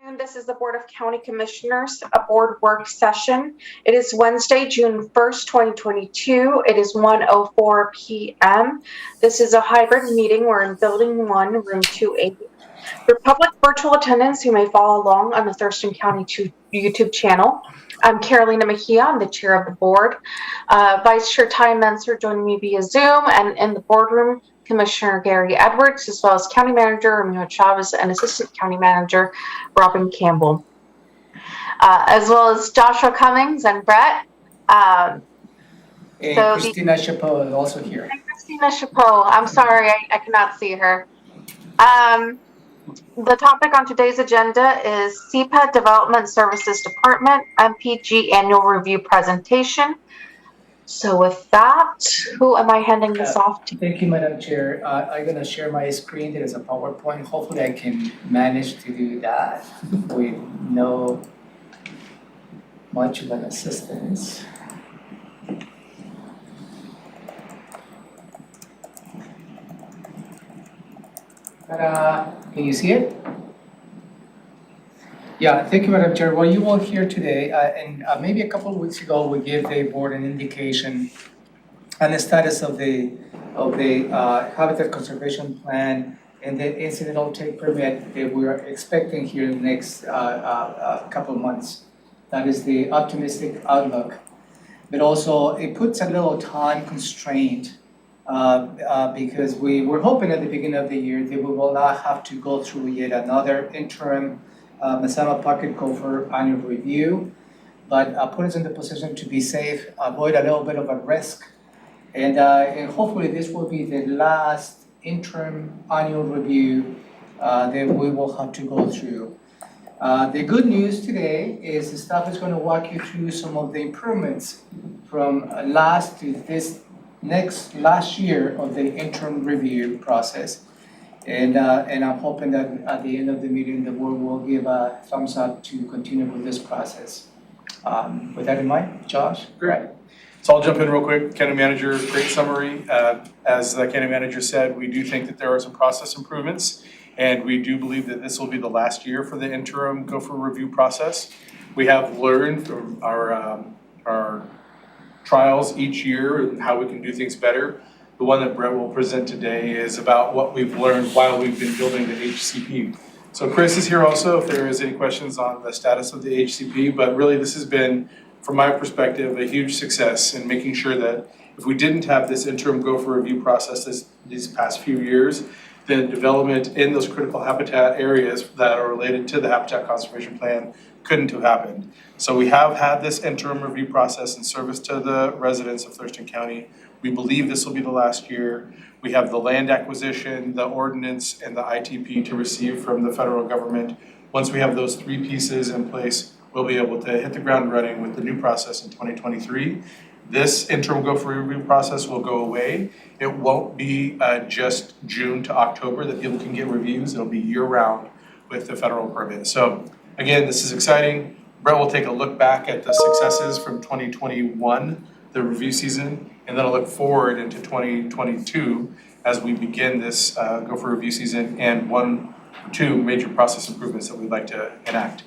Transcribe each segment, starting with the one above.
And this is the Board of County Commissioners, a board work session. It is Wednesday, June 1st, 2022. It is 1:04 p.m. This is a hybrid meeting. We're in Building 1, Room 280. For public virtual attendance, you may follow along on the Thurston County YouTube channel. I'm Carolina Mejia. I'm the chair of the board. Vice Chair Ty Menser joining me via Zoom, and in the boardroom, Commissioner Gary Edwards, as well as County Manager Ramiro Chavez and Assistant County Manager Robin Campbell, as well as Joshua Cummings and Brett. And Christina Chapeau is also here. And Christina Chapeau. I'm sorry, I cannot see her. The topic on today's agenda is CPED Development Services Department MPG Annual Review Presentation. So with that, who am I handing this off to? Thank you, Madam Chair. I'm going to share my screen. There is a PowerPoint. Hopefully I can manage to do that with no much of an assistance. Ta-da! Can you see it? Yeah, thank you, Madam Chair. Well, you all here today, and maybe a couple of weeks ago, we gave the board an indication on the status of the Habitat Conservation Plan and the incidental take permit that we are expecting here in the next couple of months. That is the optimistic outlook. But also, it puts a little time constraint because we were hoping at the beginning of the year that we will not have to go through yet another interim Mazama Pocket Gopher annual review, but put us in the position to be safe, avoid a little bit of a risk, and hopefully this will be the last interim annual review that we will have to go through. The good news today is the staff is going to walk you through some of the improvements from last to this last year of the interim review process. And I'm hoping that at the end of the meeting, the board will give a thumbs up to continue with this process. With that in mind, Josh? Great. So I'll jump in real quick. County Manager, great summary. As the County Manager said, we do think that there are some process improvements, and we do believe that this will be the last year for the interim Gopher review process. We have learned from our trials each year and how we can do things better. The one that Brett will present today is about what we've learned while we've been building the HCP. So Chris is here also if there is any questions on the status of the HCP, but really this has been, from my perspective, a huge success in making sure that if we didn't have this interim Gopher review process these past few years, then development in those critical habitat areas that are related to the Habitat Conservation Plan couldn't have happened. So we have had this interim review process in service to the residents of Thurston County. We believe this will be the last year. We have the land acquisition, the ordinance, and the ITP to receive from the federal government. Once we have those three pieces in place, we'll be able to hit the ground running with the new process in 2023. This interim Gopher review process will go away. It won't be just June to October that people can get reviews. It'll be year-round with the federal permit. So again, this is exciting. Brett will take a look back at the successes from 2021, the review season, and then I'll look forward into 2022 as we begin this Gopher review season and 1 or 2 major process improvements that we'd like to enact.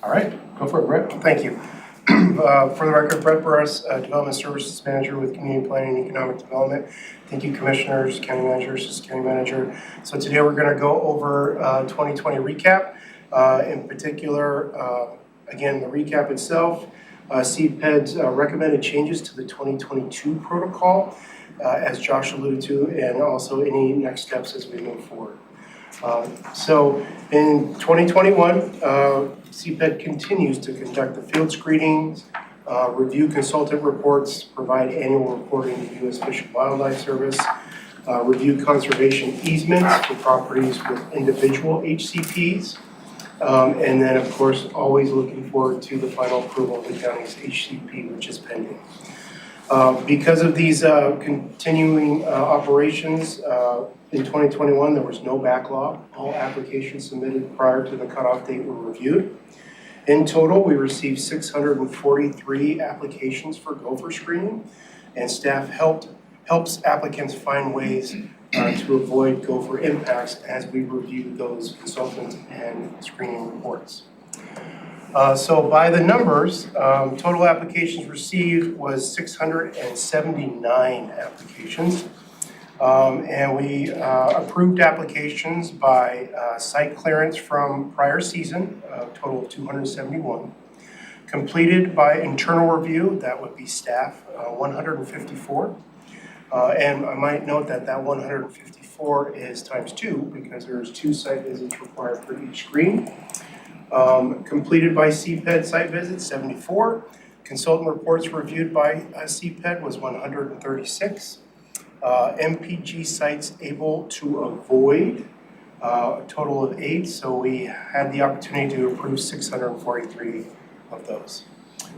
All right, go for it, Brett. Thank you. For the record, Brett Burris, Development Services Manager with Community Planning and Economic Development. Thank you, Commissioners, County Managers, Assistant County Manager. So today we're going to go over 2020 recap. In particular, again, the recap itself, CPED's recommended changes to the 2022 protocol, as Josh alluded to, and also any next steps as we move forward. So in 2021, CPED continues to conduct the field screenings, review consultant reports, provide annual reporting to U.S. Fish and Wildlife Service, review conservation easements for properties with individual HCPs, and then of course always looking forward to the final approval of the county's HCP, which is pending. Because of these continuing operations, in 2021 there was no backlog. All applications submitted prior to the cutoff date were reviewed. In total, we received 643 applications for Gopher screening, and staff helps applicants find ways to avoid Gopher impacts as we review those consultant and screening reports. So by the numbers, total applications received was 679 applications. And we approved applications by site clearance from prior season, a total of 271. Completed by internal review, that would be staff, 154. And I might note that that 154 is times 2 because there's 2 site visits required for each screen. Completed by CPED site visits, 74. Consultant reports reviewed by CPED was 136. MPG sites able to avoid, a total of 8. So we had the opportunity to approve 643 of those.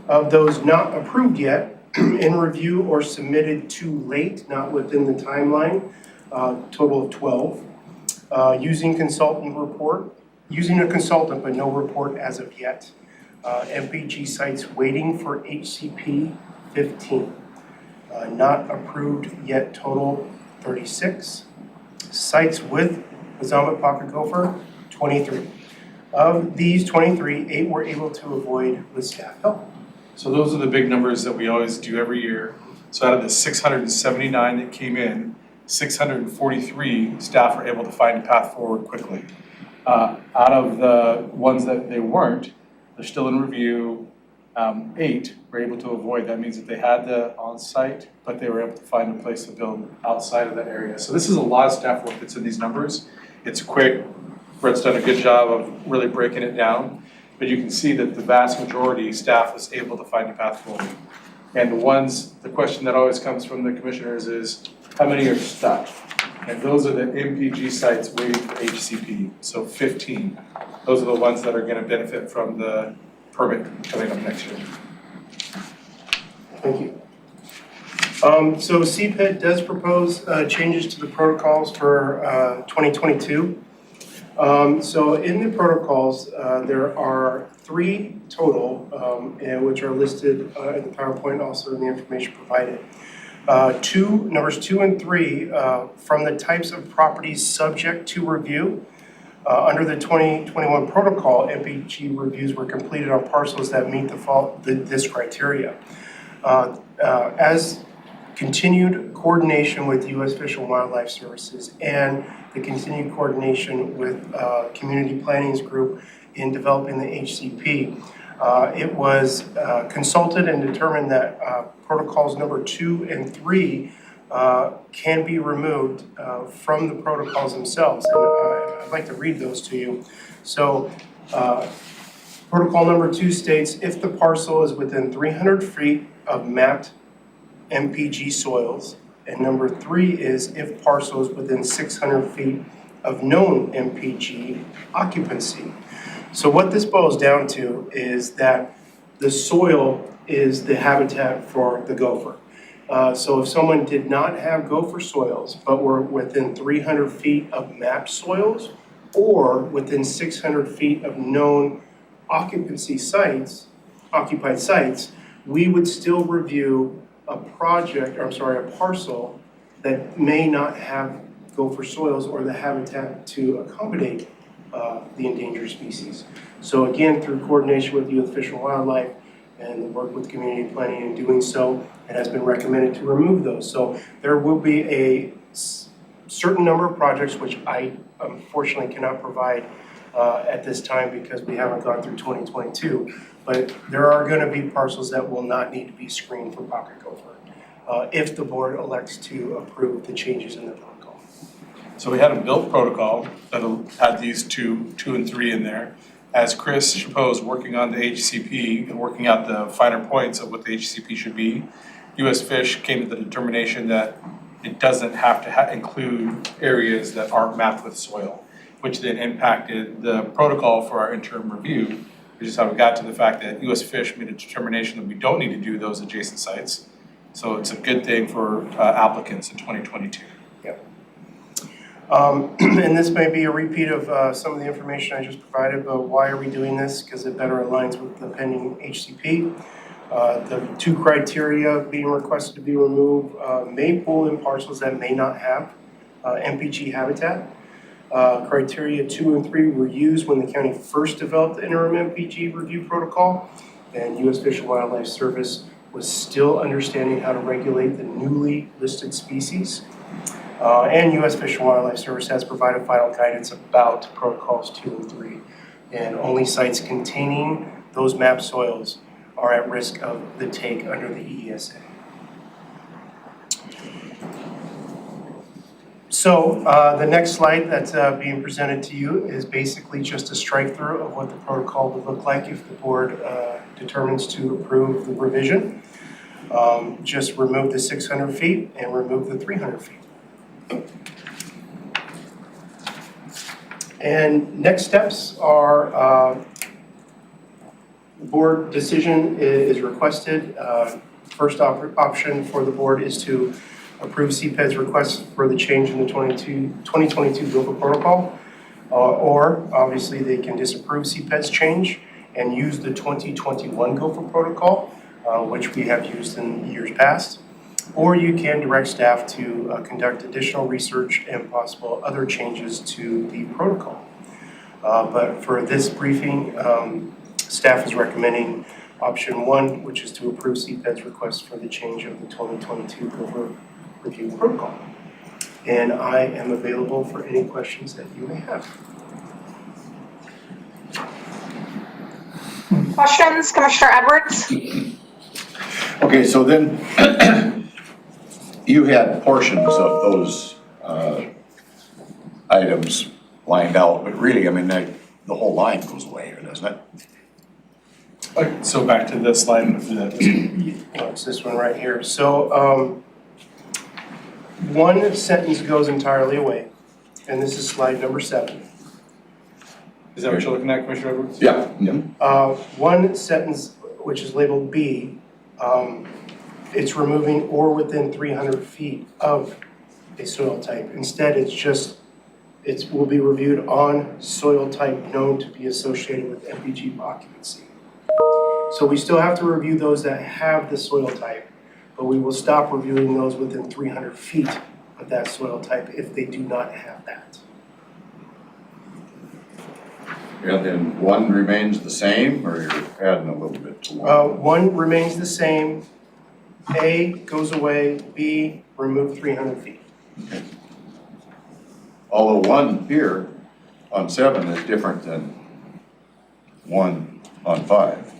Of those not approved yet, in review or submitted too late, not within the timeline, total of 12. Using a consultant but no report as of yet. MPG sites waiting for HCP, 15. Not approved yet, total 36. Sites with Mazama Pocket Gopher, 23. Of these 23, 8 were able to avoid with staff help. So those are the big numbers that we always do every year. So out of the 679 that came in, 643 staff were able to find a path forward quickly. Out of the ones that they weren't, they're still in review. 8 were able to avoid. That means that they had the on-site, but they were able to find a place to build outside of that area. So this is a lot of staff work that's in these numbers. It's quick. Brett's done a good job of really breaking it down. But you can see that the vast majority staff was able to find a path forward. And the question that always comes from the commissioners is, how many are stuck? And those are the MPG sites waiting for HCP, so 15. Those are the ones that are gonna benefit from the permit coming up next year. Thank you. So CPED does propose changes to the protocols for 2022. So in the protocols, there are 3 total, which are listed in the PowerPoint, also in the information provided. Numbers 2 and 3, from the types of properties subject to review. Under the 2021 protocol, MPG reviews were completed on parcels that meet this criteria. As continued coordination with U.S. Fish and Wildlife Services and the continued coordination with Community Planning's group in developing the HCP, it was consulted and determined that protocols number 2 and 3 can be removed from the protocols themselves. And I'd like to read those to you. So protocol number 2 states, if the parcel is within 300 feet of mapped MPG soils, and number 3 is if parcel is within 600 feet of known MPG occupancy. So what this boils down to is that the soil is the habitat for the gopher. So if someone did not have gopher soils, but were within 300 feet of mapped soils, or within 600 feet of known occupied sites, we would still review a parcel that may not have gopher soils or the habitat to accommodate the endangered species. So again, through coordination with U.S. Fish and Wildlife and the work with community planning in doing so, it has been recommended to remove those. So there will be a certain number of projects which I unfortunately cannot provide at this time because we haven't gone through 2022. But there are going to be parcels that will not need to be screened for pocket gopher if the board elects to approve the changes in the protocol. So we had a built protocol that had these two and 3 in there. As Chris Chapeau is working on the HCP and working out the finer points of what the HCP should be, U.S. Fish came to the determination that it doesn't have to include areas that aren't mapped with soil, which then impacted the protocol for our interim review, which is how we got to the fact that U.S. Fish made a determination that we don't need to do those adjacent sites. So it's a good thing for applicants in 2022. And this may be a repeat of some of the information I just provided, but why are we doing this? Because it better aligns with the pending HCP. The 2 criteria being requested to be removed may pull in parcels that may not have MPG habitat. Criteria 2 and 3 were used when the county first developed the interim MPG review protocol, and U.S. Fish and Wildlife Service was still understanding how to regulate the newly listed species. And U.S. Fish and Wildlife Service has provided final guidance about protocols 2 and 3. And only sites containing those mapped soils are at risk of the take under the EESA. So the next slide that's being presented to you is basically just a strike through of what the protocol would look like if the board determines to approve the revision. Just remove the 600 feet and remove the 300 feet. And next steps are board decision is requested. First option for the board is to approve CPED's request for the change in the 2022 Gopher protocol, or obviously they can disapprove CPED's change and use the 2021 Gopher protocol, which we have used in years past. Or you can direct staff to conduct additional research and possible other changes to the protocol. But for this briefing, staff is recommending option 1, which is to approve CPED's request for the change of the 2022 Gopher review protocol. And I am available for any questions that you may have. Questions, Commissioner Edwards? Okay, so then you had portions of those items lined out, but really, I mean, the whole line goes away, doesn't it? Okay, so back to the slide. It's this one right here. So one sentence goes entirely away, and this is slide number 7. Is that what you're looking at, Commissioner Edwards? Yeah. One sentence, which is labeled B, it's removing or within 300 feet of a soil type. Instead, it's just, it will be reviewed on soil type known to be associated with MPG occupancy. So we still have to review those that have the soil type, but we will stop reviewing those within 300 feet of that soil type if they do not have that. And then one remains the same, or you're adding a little bit to one? One remains the same, A goes away, B, remove 300 feet. Okay. Although one here on 7 is different than one on 5.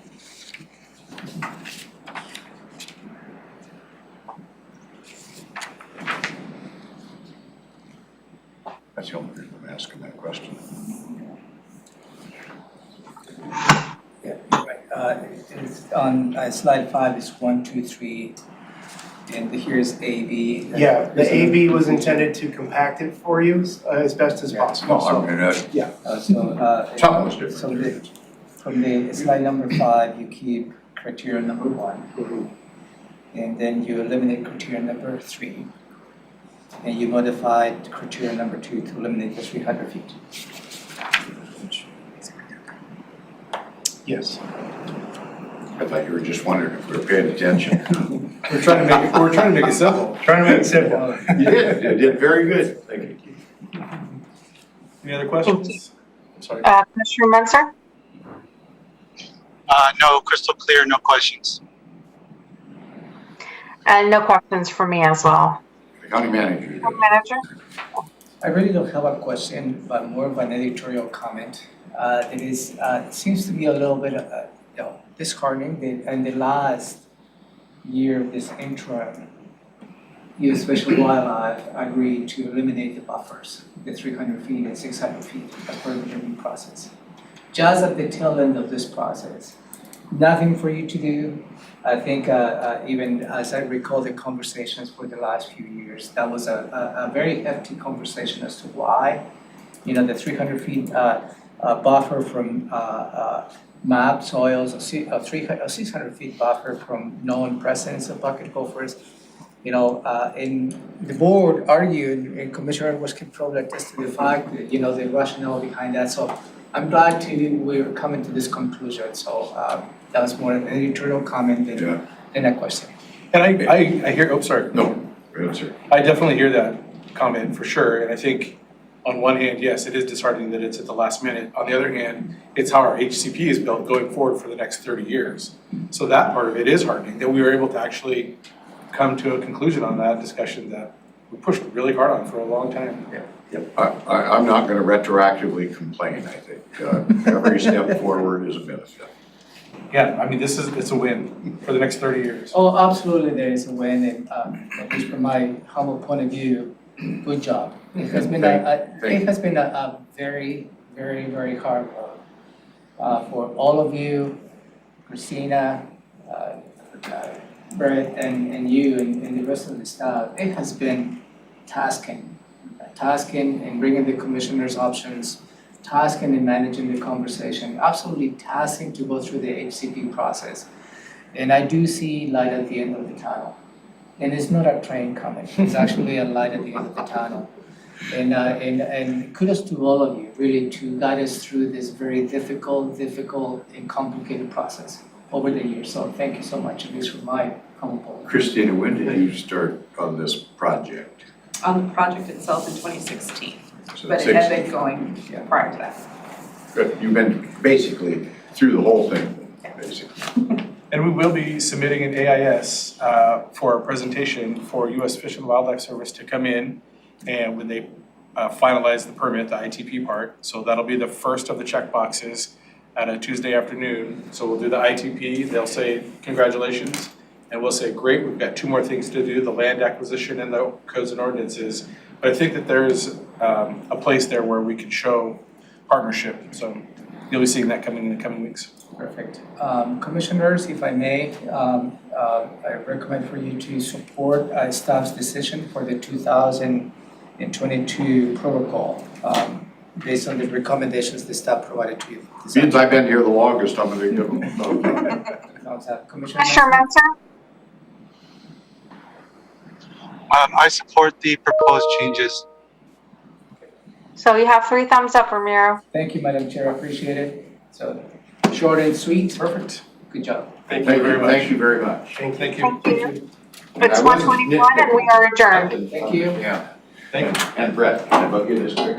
That's the only reason I'm asking that question. Yeah, you're right. It's on slide 5 is 1, 2, 3, and here's AB. Yeah, the AB was intended to compact it for you as best as possible. No, I mean, Something was different. So from the slide number 5, you keep criteria number 1, and then you eliminate criteria number 3, and you modified criteria number 2 to eliminate the 300 feet. Yes. I thought you were just wondering if we were paying attention. We're trying to make it simple. Trying to make it simple. You did very good. Thank you. Any other questions? I'm sorry. Commissioner Munster? No, crystal clear, no questions. And no questions for me as well. The county manager. County Manager? I really don't have a question, but more of an editorial comment. It seems to be a little bit disheartening that in the last year of this interim, U.S. Fish and Wildlife agreed to eliminate the buffers, the 300 feet and 600 feet as part of the review process. Just at the tail end of this process, nothing for you to do. I think even as I recall the conversations for the last few years, that was a very hefty conversation as to why, the 300 feet buffer from mapped soils, a 600 feet buffer from known presence of bucket gophers. And the board argued, and Commissioner Edwards can probably attest to the fact that, the rationale behind that. So I'm glad we're coming to this conclusion. So that was more an editorial comment than a question. And I hear, sorry. No, go ahead, sir. I definitely hear that comment for sure. And I think on one hand, yes, it is disheartening that it's at the last minute. On the other hand, it's how our HCP is built going forward for the next 30 years. So that part of it is heartening, that we were able to actually come to a conclusion on that discussion that we pushed really hard on for a long time. I'm not gonna retroactively complain, I think. Every step forward is a benefit. Yeah, I mean, it's a win for the next 30 years. Oh, absolutely, there is a win, and at least from my humble point of view, good job. It has been a very, very, very hard work for all of you, Christina, Brett, and you, and the rest of the staff. It has been tasking in bringing the commissioner's options, tasking in managing the conversation, absolutely tasking to go through the HCP process. And I do see light at the end of the tunnel. And it's not a train coming, it's actually a light at the end of the tunnel. And kudos to all of you, really, to guide us through this very difficult and complicated process over the years. So thank you so much, at least from my humble point. Christina, when did you start on this project? On the project itself in 2016, So but it had been going prior to that. Good, you've been basically through the whole thing, basically. And we will be submitting an AIS for a presentation for U.S. Fish and Wildlife Service to come in, and when they finalize the permit, the ITP part. So that'll be the first of the check boxes at a Tuesday afternoon. So we'll do the ITP, they'll say congratulations, and we'll say great, we've got 2 more things to do, the land acquisition and the codes and ordinances. But I think that there's a place there where we can show partnership. So you'll be seeing that coming in the coming weeks. Perfect. Commissioners, if I may, I recommend for you to support staff's decision for the 2022 protocol based on the recommendations the staff provided to you. Since I've been here the longest, I'm gonna give them. Commissioner Commissioner Menzer? I support the proposed changes. So you have 3 thumbs up, Ramiro. Thank you, Madam Chair, I appreciate it. So short and sweet. Perfect. Good job. Thank you very much. Thank you very much. Thank you. Thank you. It's 1:21 and we are adjourned. Thank you. Yeah, Thank you. and Brett, can I bug you this quick?